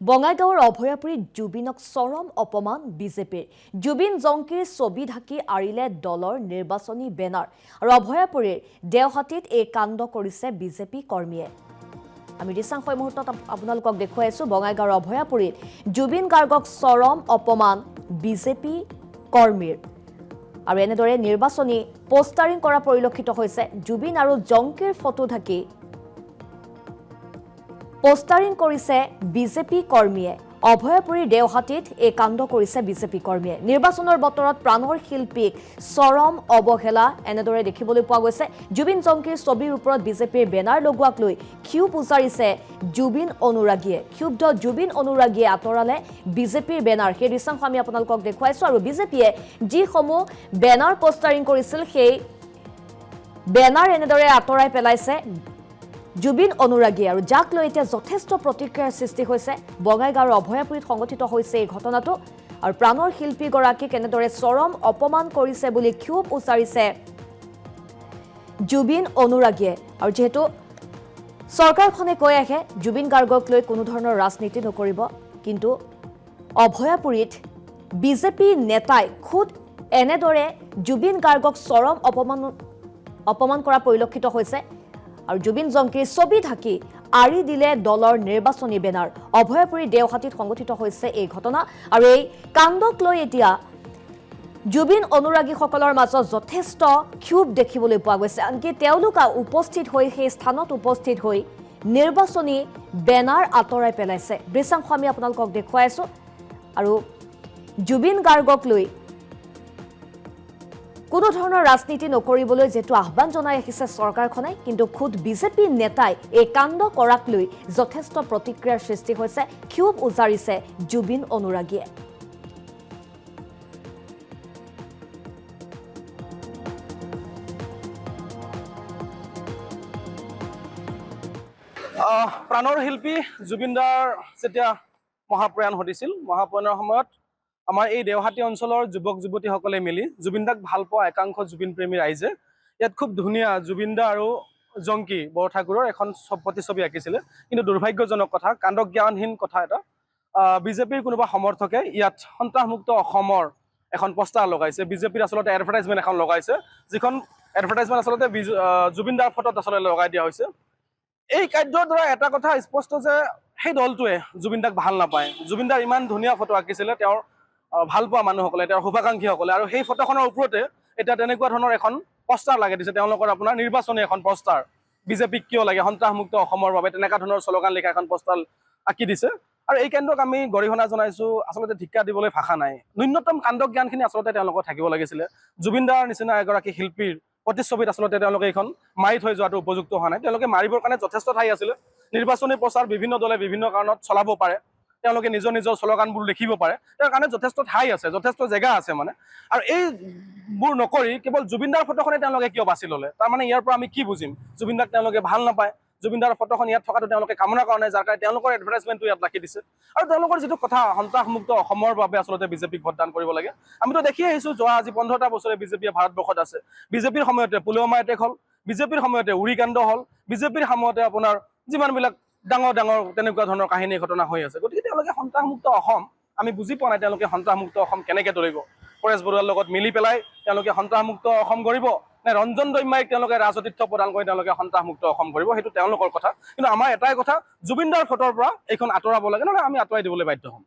বঙাইগাঁৱৰ অভয়াপুৰীত জুবিনক চৰম অপমান বিজেপিৰ জুবিন জংকীৰ ছবি ঢাকি আৰিলে দলৰ নিৰ্বাচনী বেনাৰ আৰু অভয়াপুৰীৰ দেওহাটীত এই কাণ্ড কৰিছে বিজেপি কৰ্মীয়ে। আমি দৃশ্যাংশ মুহূৰ্তত আপোনালোকক দেখুৱাই আছো। বঙাইগাঁৱৰ অভয়াপুৰীত জুবিন গাৰ্গক চৰম অপমান বিজেপি কৰ্মীৰ আৰু এনেদৰে নিৰ্বাচনী পোষ্টাৰিং কৰা পৰিলক্ষিত হৈছে। জুবিন আৰু জংকীৰ ফটো ঢাকি পোষ্টাৰিং কৰিছে বিজেপি কৰ্মীয়ে। অভয়াপুৰীৰ দেওহাটীত এই কাণ্ড কৰিছে বিজেপি কৰ্মীয়ে। নিৰ্বাচনৰ বতৰত প্ৰাণৰ শিল্পীক চৰম অৱহেলা এনেদৰে দেখিবলৈ পোৱা গৈছে। জুবিন জংকীৰ ছবিৰ ওপৰত বিজেপিৰ বেনাৰ লগোৱাক লৈ ক্ষোভ উজাৰিছে জুবিন অনুৰাগীয়ে। ক্ষুব্ধ জুবিন অনুৰাগীয়ে আঁতৰালে বিজেপিৰ বেনাৰ। সেই দৃশ্যাংশ আমি আপোনালোকক দেখুৱাইছো। আৰু বিজেপিয়ে যিসমূহ বেনাৰ পোষ্টাৰিং কৰিছিল সেই বেনাৰ এনেদৰে আঁতৰাই পেলাইছে জুবিন অনুৰাগী আৰু যাক লৈ এতিয়া যথেষ্ট প্ৰতিক্ৰিয়াৰ সৃষ্টি হৈছে। বঙাইগাঁৱৰ অভয়াপুৰীত সংঘটিত হৈছে এই ঘটনাটো আৰু প্ৰাণৰ শিল্পীগৰাকীক এনেদৰে চৰম অপমান কৰিছে বুলি ক্ষোভ উচ্চাৰিছে জুবিন অনুৰাগীয়ে। আৰু যেহেতু চৰকাৰখনে কৈ আহে জুবিন গাৰ্গক লৈ কোনো ধৰণৰ ৰাজনীতি নকৰিব, কিন্তু অভয়াপুৰীত বিজেপি নেতাই খুদ এনেদৰে জুবিন গাৰ্গক চৰম অপমান কৰা পৰিলক্ষিত হৈছে আৰু জুবিন জংকীৰ ছবি ঢাকি আৰি দিলে দলৰ নিৰ্বাচনী বেনাৰ। অভয়াপুৰী দেওহাটীত সংঘটিত হৈছে এই ঘটনা আৰু এই কাণ্ডক লৈ এতিয়া জুবিন অনুৰাগীসকলৰ মাজত যথেষ্ট ক্ষোভ দেখিবলৈ পোৱা গৈছে। আনকি তেওঁলোক উপস্থিত হৈ সেই স্থানত উপস্থিত হৈ নিৰ্বাচনী বেনাৰ আঁতৰাই পেলাইছে। দৃশ্যাংশ আমি আপোনালোকক দেখুৱাই আছো। আৰু জুবিন গাৰ্গক লৈ কোনো ধৰণৰ ৰাজনীতি নকৰিবলৈ যেটো আহ্বান জনাই আহিছে চৰকাৰখনে, কিন্তু খুদ বিজেপি নেতাই এই কাণ্ড কৰাক লৈ যথেষ্ট প্ৰতিক্ৰিয়াৰ সৃষ্টি হৈছে। ক্ষোভ উজাৰিছে জুবিন অনুৰাগীয়ে। প্ৰাণৰ শিল্পী জুবিনদাৰ যেতিয়া মহাপ্ৰয়াণ ঘটিছিল, মহাপ্ৰয়াণৰ সময়ত আমাৰ এই দেওহাটী অঞ্চলৰ যুৱক যুৱতীসকলে মিলি জুবিনদাক ভাল পোৱা একাংশ জুবিন প্ৰেমী ৰাইজে ইয়াত খুব ধুনীয়া জুবিনদা আৰু জংকী বৰঠাকুৰৰ এখন প্ৰতিছবি আঁকিছিলে। কিন্তু দুৰ্ভাগ্যজনক কথা, কাণ্ডজ্ঞানহীন কথা এটা, বিজেপিৰ কোনোবা সমৰ্থকে ইয়াত সন্ত্ৰাসমুক্ত অসমৰ এখন পোষ্টাৰ লগাইছে। বিজেপিৰ আচলতে এডভাৰটাইজমেণ্ট এখন লগাইছে, যিখন এডভাৰটাইজমেণ্ট আচলতে জুবিনদাৰ ফটোত আচলতে লগাই দিয়া হৈছে। এই কাৰ্যৰ দ্বাৰা এটা কথা স্পষ্ট যে সেই দলটোৱে জুবিনদাক ভাল নাপায়। জুবিনদাৰ ইমান ধুনীয়া ফটো আঁকিছিলে তেওঁৰ ভাল পোৱা মানুহসকলে, তেওঁৰ শুভাকাংক্ষীসকলে, আৰু সেই ফটোখনৰ ওপৰতে এতিয়া তেনেকুৱা ধৰণৰ এখন পোষ্টাৰ লাগে দিছে তেওঁলোকৰ আপোনাৰ নিৰ্বাচনী এখন পোষ্টাৰ। বিজেপিক কিয় লাগে, সন্ত্ৰাসমুক্ত অসমৰ বাবে তেনেকুৱা ধৰণৰ শ্লোগান লিখা এখন পোষ্টাৰ আঁকি দিছে। আৰু এই কেন্দ্ৰক আমি গৰিহণা জনাইছো। আচলতে ধিক্কাৰ দিবলৈ ভাষা নাই। ন্যূনতম কাণ্ডজ্ঞানখিনি আচলতে তেওঁলোকৰ থাকিব লাগিছিলে। জুবিনদাৰ নিচিনা এগৰাকী শিল্পীৰ প্ৰতিচ্ছবিত আচলতে তেওঁলোকে এইখন মাৰি থৈ যোৱাটো উপযুক্ত হোৱা নাই। তেওঁলোকে মাৰিবৰ কাৰণে যথেষ্ট ঠাই আছিলে। নিৰ্বাচনী প্ৰচাৰ বিভিন্ন দলে বিভিন্ন কাৰণত চলাব পাৰে, তেওঁলোকে নিজৰ নিজৰ শ্লোগানবোৰ লিখিব পাৰে, তাৰ কাৰণে যথেষ্ট ঠাই আছে, যথেষ্ট জেগা আছে মানে। আৰু এইবোৰ নকৰি কেৱল জুবিনদাৰ ফটোখনে তেওঁলোকে কিয় বাছি ল'লে? তাৰমানে ইয়াৰ পৰা আমি কি বুজিম? জুবিনদাক তেওঁলোকে ভাল নাপায়, জুবিনদাৰ ফটোখন ইয়াত থকাটো তেওঁলোকে কামনা কৰা নাই, যাৰ কাৰণে তেওঁলোকৰ এডভাৰটাইজমেণ্টটো ইয়াত ৰাখি দিছে। আৰু তেওঁলোকৰ যিটো কথা সন্ত্ৰাসমুক্ত অসমৰ বাবে আচলতে বিজেপিক ভোটদান কৰিব লাগে, আমিতো দেখি আহিছোঁ যোৱা আজি 15টা বছৰে বিজেপিয়ে ভাৰতবৰ্ষত আছে। বিজেপিৰ সময়তে পুলৱামা এটেক হ'ল, বিজেপিৰ সময়তে উৰিকাণ্ড হ'ল, বিজেপিৰ সময়তে আপোনাৰ যিমানবিলাক ডাঙৰ ডাঙৰ তেনেকুৱা ধৰণৰ কাহিনী ঘটনা হৈ আছে। গতিকে তেওঁলোকে সন্ত্ৰাসমুক্ত অসম আমি বুজি পোৱা নাই। তেওঁলোকে সন্ত্ৰাসমুক্ত অসম কেনেকৈ ধৰিব? পৰেশ বৰুৱাৰ লগত মিলি পেলাই তেওঁলোকে সন্ত্ৰাসমুক্ত অসম কৰিব নে ৰঞ্জন দৈমাইক তেওঁলোকে ৰাজতীৰ্থ প্ৰদান কৰি তেওঁলোকে সন্ত্ৰাসমুক্ত অসম কৰিব? সেইটো তেওঁলোকৰ কথা। কিন্তু আমাৰ এটাই কথা, জুবিনদাৰ ফটোৰ পৰা এইখন আঁতৰাব লাগে, নহ'লে আমি আঁতৰাই দিবলৈ বাধ্য হ'ম।